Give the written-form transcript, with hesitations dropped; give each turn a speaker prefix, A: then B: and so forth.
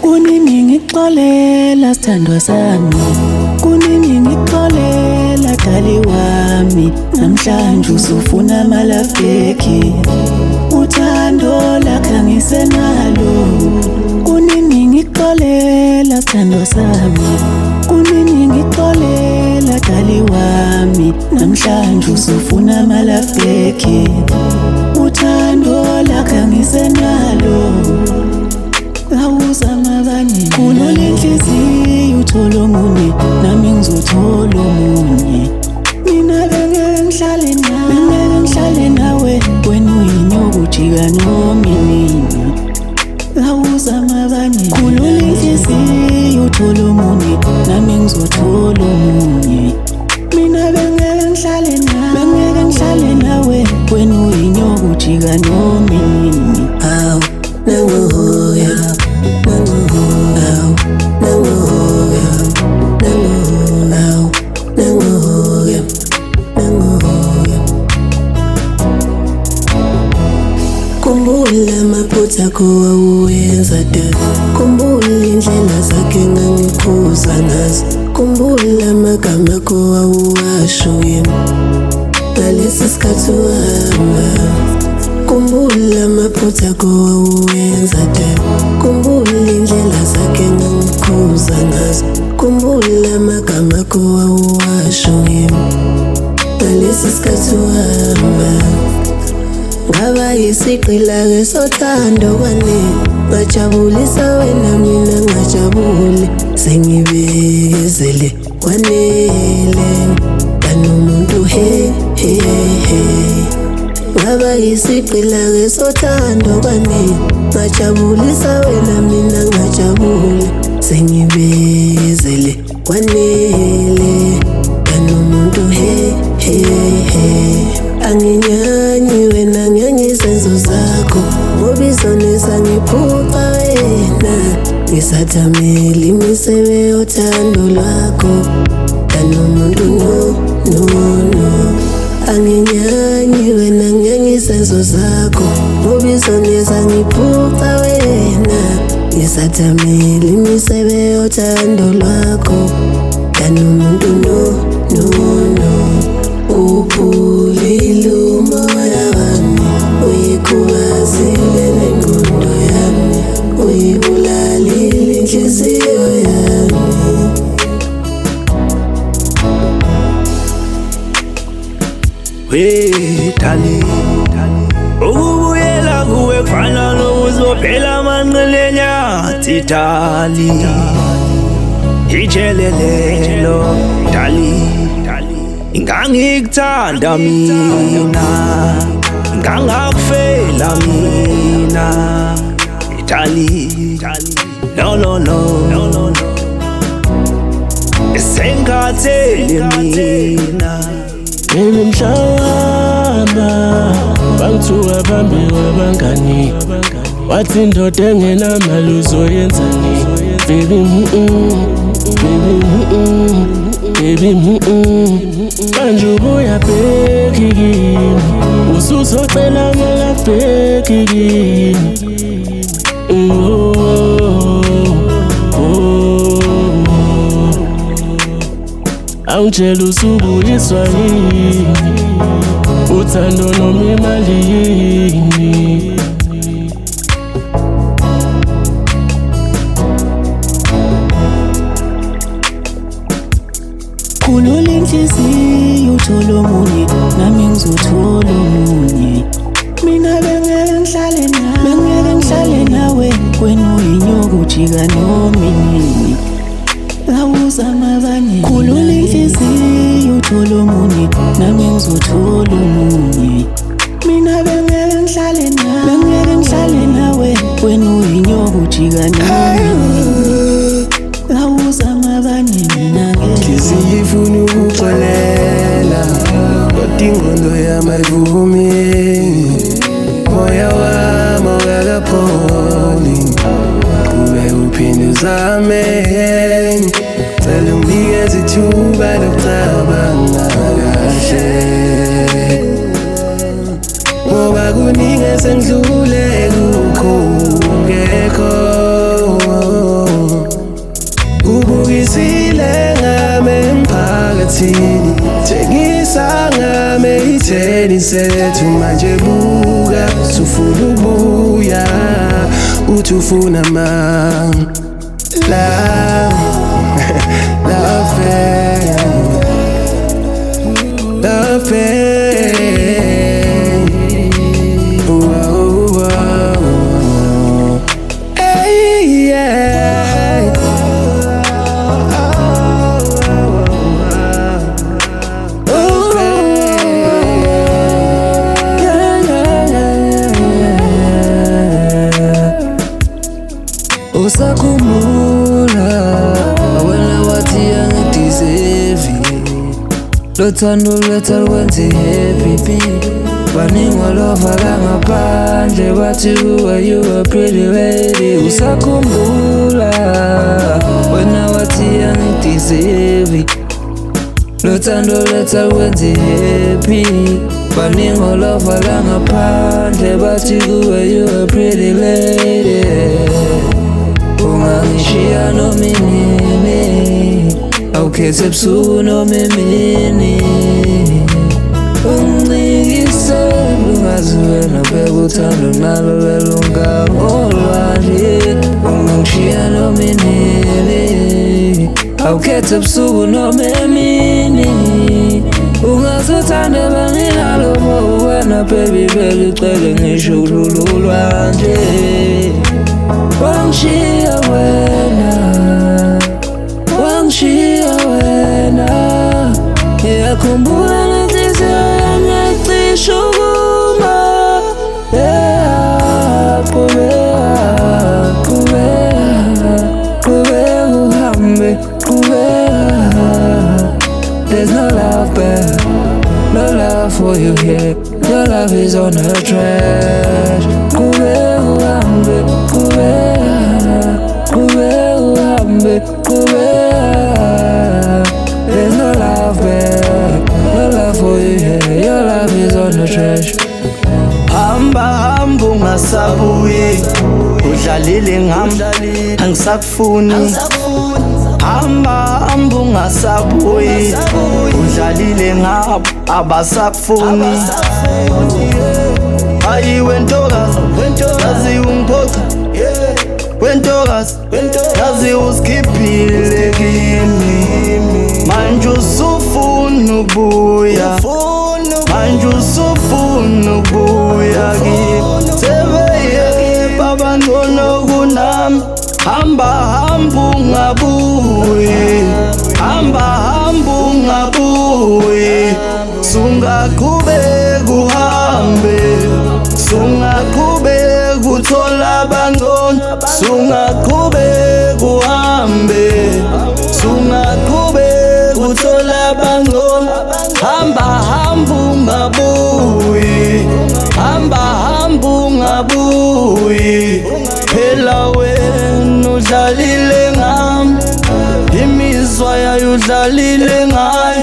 A: Kunini ngixolela sithandwa sami, kunini ngixolela dali wami. Namhlanje usufuna amalafeki, uthando lakho angisenalo. Kunini ngixolela sithandwa sami, kunini ngixolela dali wami. Namhlanje usufuna amalafeki, uthando lakho angisenalo. Awuzama abanye khulula inhliziyo uthole omunye, nami ngizothola omunye. Mina bengeke ngihlale nawe, wena uyinyoka ujika nomini. Awuzama abanye khulula inhliziyo uthole omunye, nami ngizothola omunye. Mina bengeke ngihlale nawe, wena uyinyoka ujika nomini. Awu nangohoya
B: Kumbula amaphutha akho wawuwenza dala, kumbula indlela zakhe engangikhuza ngazo, kumbula amagama akho wawuwasho yena ngalesi sikhathi uhamba. Kumbula amaphutha akho wawuwenza dala, kumbula indlela zakhe engangikhuza ngazo, kumbula amagama akho wawuwasho yena ngalesi sikhathi uhamba. Ngaba yisiqila-ke sothando kwane, ngajabulisa wena mina ngajabule, sengibekezele kwanele kanomuntu he. Ngaba yisiqila-ke sothando kwane, ngajabulisa wena mina ngajabule, sengibekezele kwanele kanomuntu he. Anginyanyi wena ngizenzo zakho, ngoba izoneza ngiphuqa wena, ngisathamela imisebe yothando lwakho kanomuntu no. Anginyanyi wena ngizenzo zakho, ngoba izoneza ngiphuqa wena, ngisathamela imisebe yothando lwakho kanomuntu no. Uphulile umoya wami, uyikhubazile nengqondo yami, uyibulalile inhliziyo yami.
C: Dali, ukubuyela kuwe kufana nokuzophela amanqelenya. Dali, ijelelelo dali, ngangikuthanda mina, ngangakufela mina. Dali, no, esengikhathele mina.
D: Baby mhlaba bangithuka phambi kwabangani, wathi indoda engenamali uzoyenzani. Baby manje ubuya bheki kimi, usuzocela amalafeki kimi. Angitshela usubuyiswa yini, uthando noma imali yini.
A: Khulula inhliziyo uthole omunye, nami ngizothola omunye. Mina bengeke ngihlale nawe, wena uyinyoka ujika nomini. Awuzama abanye khulula inhliziyo uthole omunye, nami ngizothola omunye. Mina bengeke ngihlale nawe, wena uyinyoka ujika nomini. Awuzama abanye mina ngeke
B: Ngizifuna inqondo yamayivumi moya wami awukakapholi ube uphinde uzame cela unginikeze ithuba lokucabanga kahle ngoba kuningi esengidlule kukho ungekho ubukisile ngami emphakathini tshengisa ngami itheni sethu manje buka sufuna ubuya uthi ufuna love usakhumbula wena wathi angideserve lothando lwethu alwenzi happy baningi walova ngaphandle bathi kuwe you a pretty lady usakhumbula wena wathi angideserve lothando lwethu alwenzi happy baningi walova ngaphandle bathi kuwe you a pretty lady ungangishiya noma inini awukhethe ebusuku noma emini unginikise ungazi wena beka uthando nalo lwelungangolwa nje ungangishiya noma inini awukhethe ebusuku noma emini ungazi uthando benginalo wena baby belicele ngisho udlululwa nje wangishiya wena ngiyakhumbula nenhliziyo yami yacisha ukuma qhubeka uhambe there's no love back, no love for you here, your love is on the trash qhubeka uhambe there's no love back, no love for you here, your love is on the trash.
C: Hamba ungasabuyi udlalile ngami angisakufuni hamba ungasabuyi udlalile ngabo abasakufuni ayi wentokazi yazi ungiphoqa wentokazi yazi uskhiphile kimi manje usufuna ubuya manje usufuna ubuya kimi sebeye baba ngono kunami hamba ungabuyi ungabuyi sungaqhubeka uhambe sungaqhubeka uthola abangcono sungaqhubeka uhambe sungaqhubeka uthola abangcono hamba ungabuyi phela wena udlalile ngami imizwa yayo udlalile ngayo